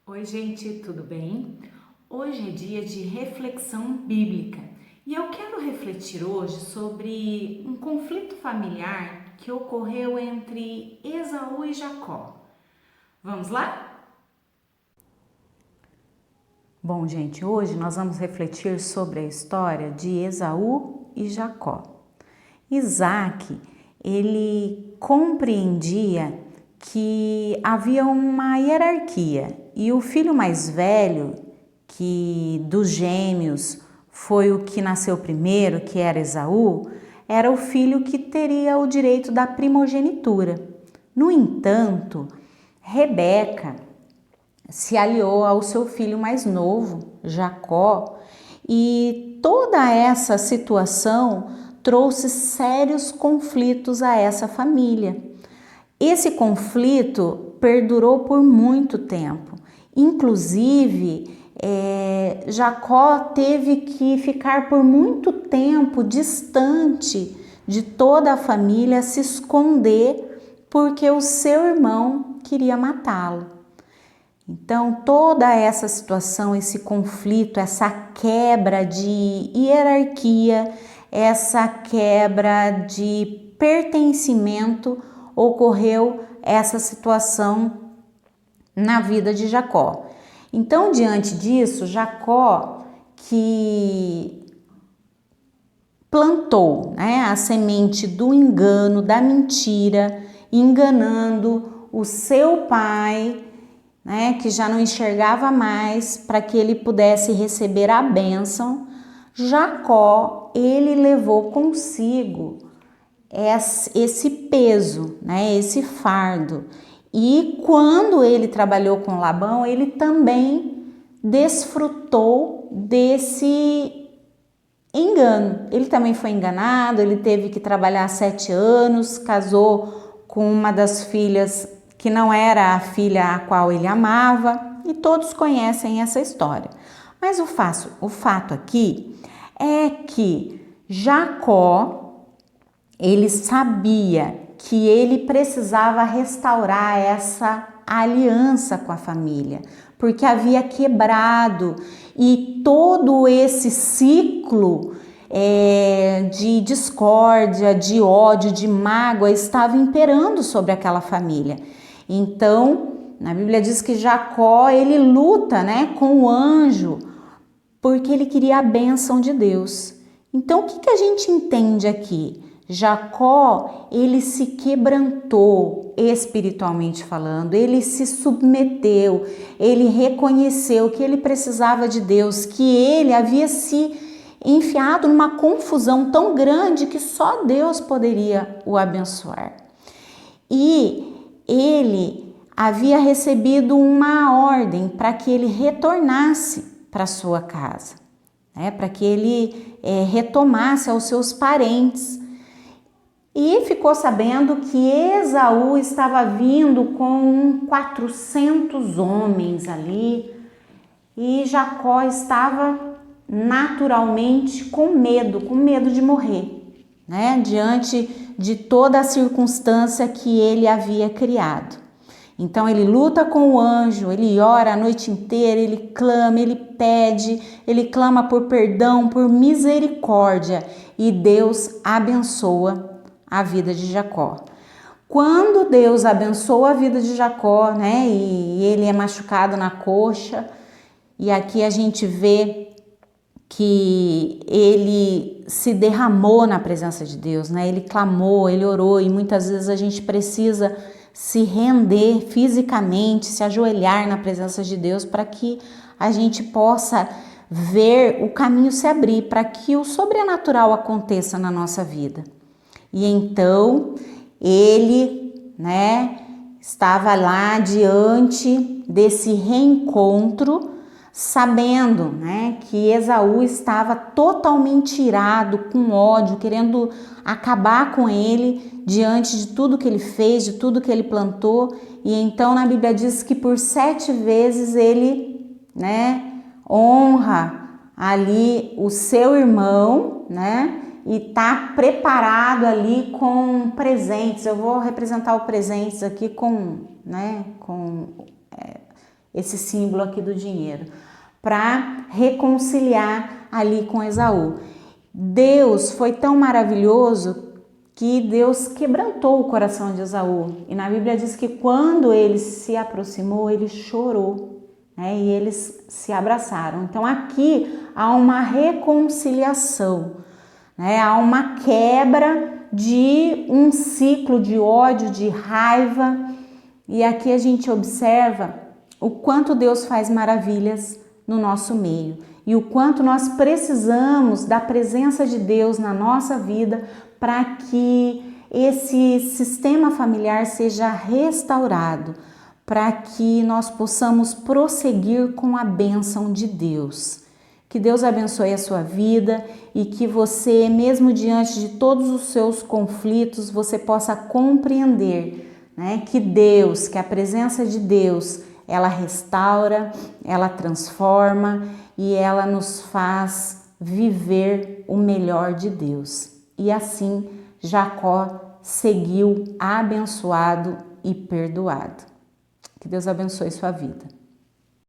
Oi, gente, tudo bem? Hoje é dia de reflexão bíblica e eu quero refletir hoje sobre um conflito familiar que ocorreu entre Esaú e Jacó. Vamos lá? Bom, gente, hoje nós vamos refletir sobre a história de Esaú e Jacó. Isaac, ele compreendia que havia uma hierarquia e o filho mais velho, que dos gêmeos foi o que nasceu primeiro, que era Esaú, era o filho que teria o direito da primogenitura. No entanto, Rebeca se aliou ao seu filho mais novo, Jacó, e toda essa situação trouxe sérios conflitos a essa família. Esse conflito perdurou por muito tempo. Inclusive, Jacó teve que ficar por muito tempo distante de toda a família, se esconder, porque o seu irmão queria matá-lo. Então, toda essa situação, esse conflito, essa quebra de hierarquia, essa quebra de pertencimento, ocorreu essa situação na vida de Jacó. Então, diante disso, Jacó, que plantou, a semente do engano, da mentira, enganando o seu pai, que já não enxergava mais, para que ele pudesse receber a bênção, Jacó, ele levou consigo esse peso, esse fardo. E quando ele trabalhou com Labão, ele também desfrutou desse engano. Ele também foi enganado, ele teve que trabalhar 7 anos, casou com uma das filhas que não era a filha a qual ele amava, e todos conhecem essa história. Mas o fato aqui é que Jacó, ele sabia que ele precisava restaurar essa aliança com a família, porque havia quebrado, e todo esse ciclo de discórdia, de ódio, de mágoa estava imperando sobre aquela família. Então, na Bíblia diz que Jacó, ele luta, com o anjo, porque ele queria a bênção de Deus. Então, o que a gente entende aqui? Jacó, ele se quebrantou espiritualmente falando, ele se submeteu, ele reconheceu que ele precisava de Deus, que ele havia se enfiado numa confusão tão grande que só Deus poderia o abençoar. E ele havia recebido uma ordem para que ele retornasse para sua casa, para que ele retomasse aos seus parentes. E ficou sabendo que Esaú estava vindo com 400 homens ali, e Jacó estava naturalmente com medo de morrer, diante de toda a circunstância que ele havia criado. Então ele luta com o anjo, ele ora a noite inteira, ele clama, ele pede, ele clama por perdão, por misericórdia, e Deus abençoa a vida de Jacó. Quando Deus abençoa a vida de Jacó, e ele é machucado na coxa, e aqui a gente vê que ele se derramou na presença de Deus, ele clamou, ele orou, e muitas vezes a gente precisa se render fisicamente, se ajoelhar na presença de Deus, para que a gente possa ver o caminho se abrir, para que o sobrenatural aconteça na nossa vida. E então ele, estava lá diante desse reencontro, sabendo, que Esaú estava totalmente irado, com ódio, querendo acabar com ele diante de tudo que ele fez, de tudo que ele plantou. E então na Bíblia diz que por 7 vezes ele, honra ali o seu irmão, e tá preparado ali com presentes. Eu vou representar os presentes aqui com esse símbolo aqui do dinheiro, para reconciliar ali com Esaú. Deus foi tão maravilhoso que Deus quebrantou o coração de Esaú. E na Bíblia diz que quando ele se aproximou, ele chorou, né? E eles se abraçaram. Então aqui há uma reconciliação, né? Há uma quebra de um ciclo de ódio, de raiva. E aqui a gente observa o quanto Deus faz maravilhas no nosso meio e o quanto nós precisamos da presença de Deus na nossa vida para que esse sistema familiar seja restaurado, para que nós possamos prosseguir com a bênção de Deus. Que Deus abençoe a sua vida e que você, mesmo diante de todos os seus conflitos, você possa compreender, né, que Deus, que a presença de Deus, ela restaura, ela transforma e ela nos faz viver o melhor de Deus. E assim Jacó seguiu abençoado e perdoado. Que Deus abençoe sua vida.